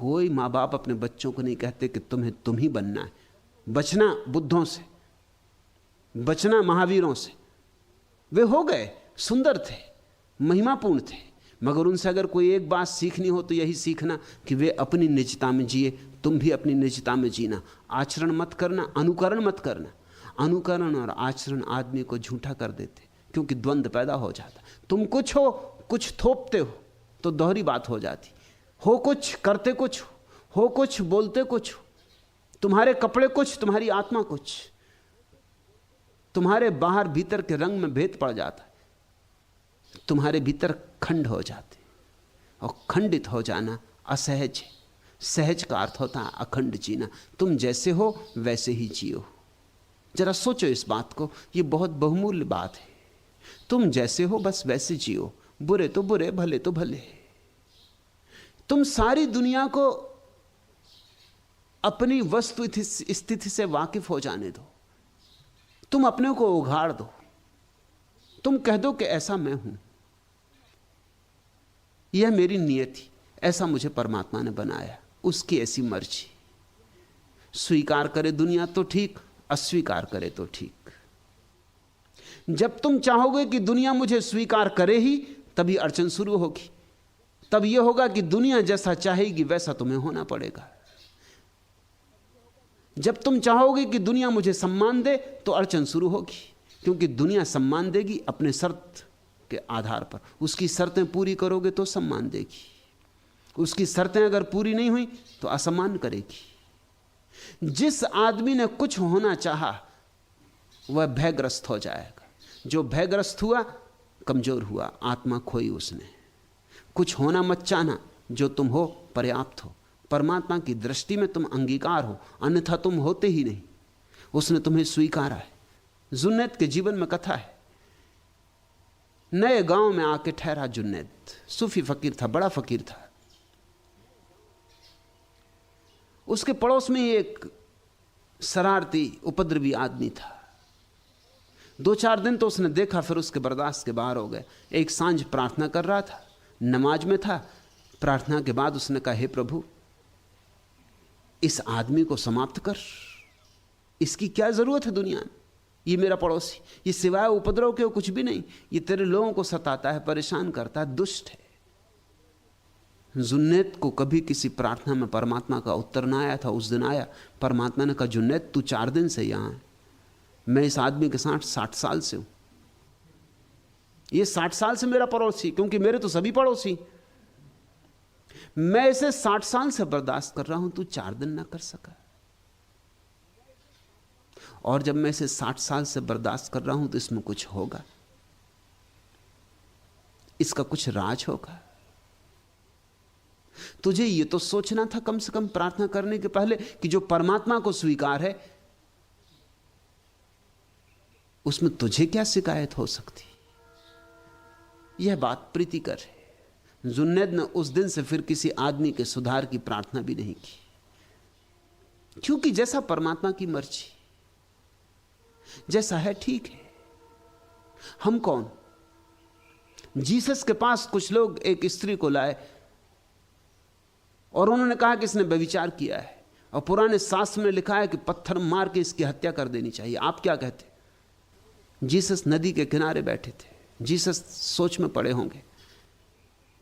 कोई माँ बाप अपने बच्चों को नहीं कहते कि तुम्हें तुम ही बनना है। बचना बुद्धों से, बचना महावीरों से। वे हो गए, सुंदर थे, महिमापूर्ण थे, मगर उनसे अगर कोई एक बात सीखनी हो तो यही सीखना कि वे अपनी निजता में जिए, तुम भी अपनी निजता में जीना। आचरण मत करना, अनुकरण मत करना। अनुकरण और आचरण आदमी को झूठा कर देते, क्योंकि द्वंद्व पैदा हो जाता। तुम कुछ हो, कुछ थोपते हो, तो दोहरी बात हो जाती। हो कुछ, करते कुछ हो कुछ, बोलते कुछ हो। तुम्हारे कपड़े कुछ, तुम्हारी आत्मा कुछ। तुम्हारे बाहर भीतर के रंग में भेद पड़ जाता है, तुम्हारे भीतर खंड हो जाते। और खंडित हो जाना असहज है। सहज का अर्थ होता है अखंड जीना। तुम जैसे हो वैसे ही जियो। जरा सोचो इस बात को, ये बहुत बहुमूल्य बात है। तुम जैसे हो बस वैसे जियो, बुरे तो बुरे, भले तो भले। तुम सारी दुनिया को अपनी वस्तु स्थिति से वाकिफ हो जाने दो। तुम अपने को उघाड़ दो। तुम कह दो कि ऐसा मैं हूं, यह मेरी नियति, ऐसा मुझे परमात्मा ने बनाया, उसकी ऐसी मर्जी। स्वीकार करे दुनिया तो ठीक, अस्वीकार करे तो ठीक। जब तुम चाहोगे कि दुनिया मुझे स्वीकार करे ही, तभी अड़चन शुरू होगी। तब यह होगा कि दुनिया जैसा चाहेगी वैसा तुम्हें होना पड़ेगा। जब तुम चाहोगे कि दुनिया मुझे सम्मान दे, तो अड़चन शुरू होगी, क्योंकि दुनिया सम्मान देगी अपने शर्त के आधार पर। उसकी शर्तें पूरी करोगे तो सम्मान देगी, उसकी शर्तें अगर पूरी नहीं हुई तो असम्मान करेगी। जिस आदमी ने कुछ होना चाहा वह भयग्रस्त हो जाएगा। जो भयग्रस्त हुआ कमजोर हुआ, आत्मा खोई उसने। कुछ होना मत चाहना, जो तुम हो पर्याप्त हो। परमात्मा की दृष्टि में तुम अंगीकार हो, अन्यथा तुम होते ही नहीं। उसने तुम्हें स्वीकारा है। जुन्नैद के जीवन में कथा है। नए गांव में आके ठहरा जुन्नैद। सूफी फकीर था, बड़ा फकीर था। उसके पड़ोस में एक शरारती उपद्रवी आदमी था। 2-4 दिन तो उसने देखा, फिर उसके बर्दाश्त के बाहर हो गए। एक सांझ प्रार्थना कर रहा था, नमाज में था। प्रार्थना के बाद उसने कहा, हे प्रभु, इस आदमी को समाप्त कर। इसकी क्या जरूरत है दुनिया में? ये मेरा पड़ोसी, ये सिवाय उपद्रव के कुछ भी नहीं। ये तेरे लोगों को सताता है, परेशान करता है, दुष्ट है। जुन्नैद को कभी किसी प्रार्थना में परमात्मा का उत्तर ना आया था। उस दिन आया। परमात्मा ने कहा, जुन्नैद तू 4 दिन से यहां है। मैं इस आदमी के साथ 60 साल से हूं। ये 60 साल से मेरा पड़ोसी, क्योंकि मेरे तो सभी पड़ोसी। मैं इसे 60 साल से बर्दाश्त कर रहा हूं, तू 4 दिन ना कर सका। और जब मैं इसे 60 साल से बर्दाश्त कर रहा हूं तो इसमें कुछ होगा, इसका कुछ राज होगा। तुझे यह तो सोचना था कम से कम प्रार्थना करने के पहले कि जो परमात्मा को स्वीकार है उसमें तुझे क्या शिकायत हो सकती। यह बात प्रीतिकर है। जुन्नैद ने उस दिन से फिर किसी आदमी के सुधार की प्रार्थना भी नहीं की, क्योंकि जैसा परमात्मा की मर्जी, जैसा है ठीक है। हम कौन? जीसस के पास कुछ लोग एक स्त्री को लाए और उन्होंने कहा कि इसने व्यभिचार किया है, और पुराने शास्त्र में लिखा है कि पत्थर मार के इसकी हत्या कर देनी चाहिए। आप क्या कहते? जीसस नदी के किनारे बैठे थे। जीसस सोच में पड़े होंगे,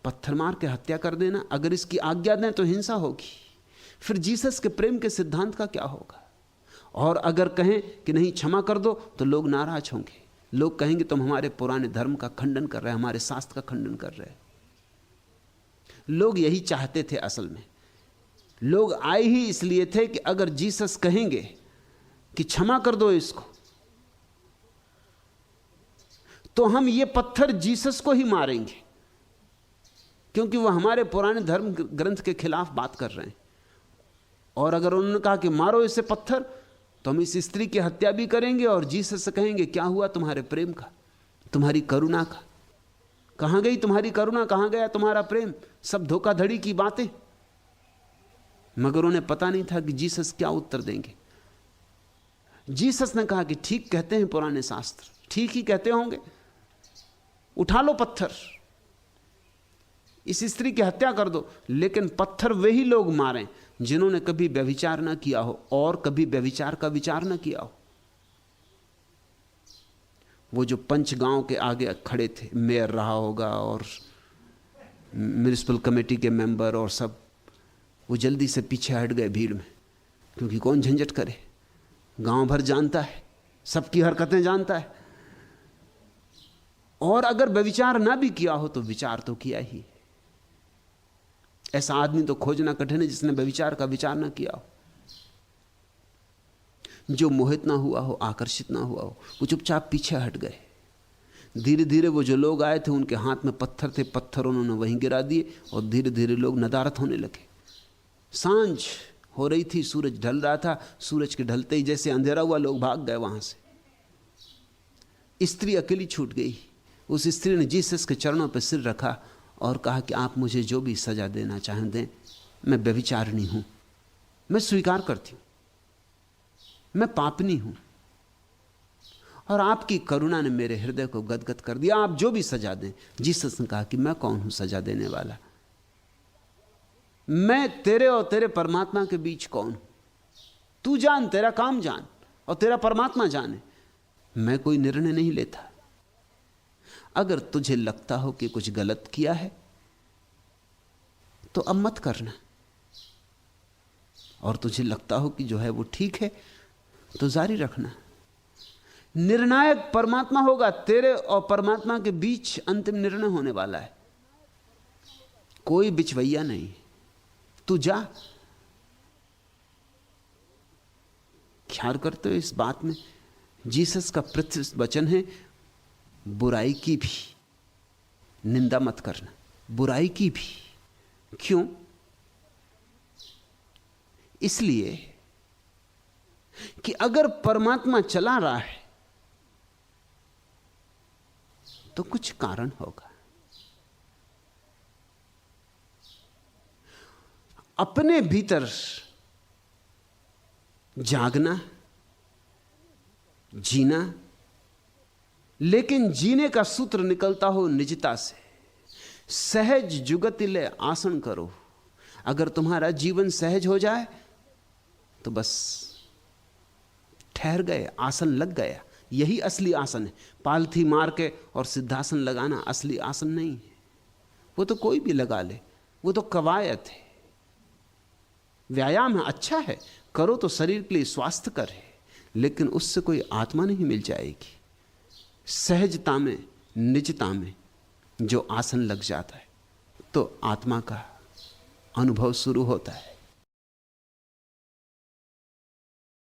पत्थर मार के हत्या कर देना, अगर इसकी आज्ञा दें तो हिंसा होगी। फिर जीसस के प्रेम के सिद्धांत का क्या होगा? और अगर कहें कि नहीं क्षमा कर दो तो लोग नाराज होंगे। लोग कहेंगे तुम हमारे पुराने धर्म का खंडन कर रहे हैं, हमारे शास्त्र का खंडन कर रहे हैं। लोग यही चाहते थे। असल में लोग आए ही इसलिए थे कि अगर जीसस कहेंगे कि क्षमा कर दो इसको, तो हम ये पत्थर जीसस को ही मारेंगे, क्योंकि वह हमारे पुराने धर्म ग्रंथ के खिलाफ बात कर रहे हैं। और अगर उन्होंने कहा कि मारो इसे पत्थर, तो हम इस स्त्री की हत्या भी करेंगे और जीसस से कहेंगे क्या हुआ तुम्हारे प्रेम का, तुम्हारी करुणा का? कहां गई तुम्हारी करुणा, कहां गया तुम्हारा प्रेम? सब धोखाधड़ी की बातें। मगर उन्हें पता नहीं था कि जीसस क्या उत्तर देंगे। जीसस ने कहा कि ठीक कहते हैं पुराने शास्त्र, ठीक ही कहते होंगे, उठा लो पत्थर। इस स्त्री की हत्या कर दो, लेकिन पत्थर वही लोग मारें जिन्होंने कभी व्यभिचार ना किया हो और कभी व्यभिचार का विचार ना किया हो। वो जो पंचगांव के आगे खड़े थे, मेयर रहा होगा और म्युनिसिपल कमेटी के मेंबर और सब, वो जल्दी से पीछे हट गए भीड़ में, क्योंकि कौन झंझट करे, गांव भर जानता है, सबकी हरकतें जानता है। और अगर व्यभिचार ना भी किया हो तो विचार तो किया ही। ऐसा आदमी तो खोजना कठिन है जिसने व्यभिचार का विचार ना किया हो, जो मोहित ना हुआ हो, आकर्षित ना हुआ हो। वो चुपचाप पीछे हट गए। धीरे धीरे वो जो लोग आए थे उनके हाथ में पत्थर थे, पत्थर उन्होंने वहीं गिरा दिए और धीरे धीरे लोग नदारत होने लगे। सांझ हो रही थी, सूरज ढल रहा था। सूरज के ढलते ही जैसे अंधेरा हुआ, लोग भाग गए वहां से। स्त्री अकेली छूट गई। उस स्त्री ने जीसस के चरणों पर सिर रखा और कहा कि आप मुझे जो भी सजा देना चाहें दें, मैं व्यभिचारिणी हूं, मैं स्वीकार करती हूं, मैं पापनी हूं, और आपकी करुणा ने मेरे हृदय को गदगद कर दिया। आप जो भी सजा दें। जीसस ने कहा कि मैं कौन हूं सजा देने वाला? मैं तेरे और तेरे परमात्मा के बीच कौन हूं? तू जान, तेरा काम जान और तेरा परमात्मा जाने। मैं कोई निर्णय नहीं लेता। अगर तुझे लगता हो कि कुछ गलत किया है तो अब मत करना, और तुझे लगता हो कि जो है वो ठीक है तो जारी रखना। निर्णायक परमात्मा होगा। तेरे और परमात्मा के बीच अंतिम निर्णय होने वाला है, कोई बिचवैया नहीं। तू जा। ख्याल करते हो इस बात में? जीसस का प्रत्यक्ष वचन है, बुराई की भी निंदा मत करना, बुराई की भी। क्यों? इसलिए कि अगर परमात्मा चला रहा है तो कुछ कारण होगा। अपने भीतर जागना, जीना, लेकिन जीने का सूत्र निकलता हो निजता से। सहज जुगतिले आसन करो। अगर तुम्हारा जीवन सहज हो जाए तो बस ठहर गए, आसन लग गया। यही असली आसन है। पालथी मार के और सिद्धासन लगाना असली आसन नहीं है। वो तो कोई भी लगा ले, वो तो कवायद है, व्यायाम है, अच्छा है, करो तो शरीर के लिए स्वास्थ्य कर है, लेकिन उससे कोई आत्मा नहीं मिल जाएगी। सहजता में, निजता में जो आसन लग जाता है तो आत्मा का अनुभव शुरू होता है।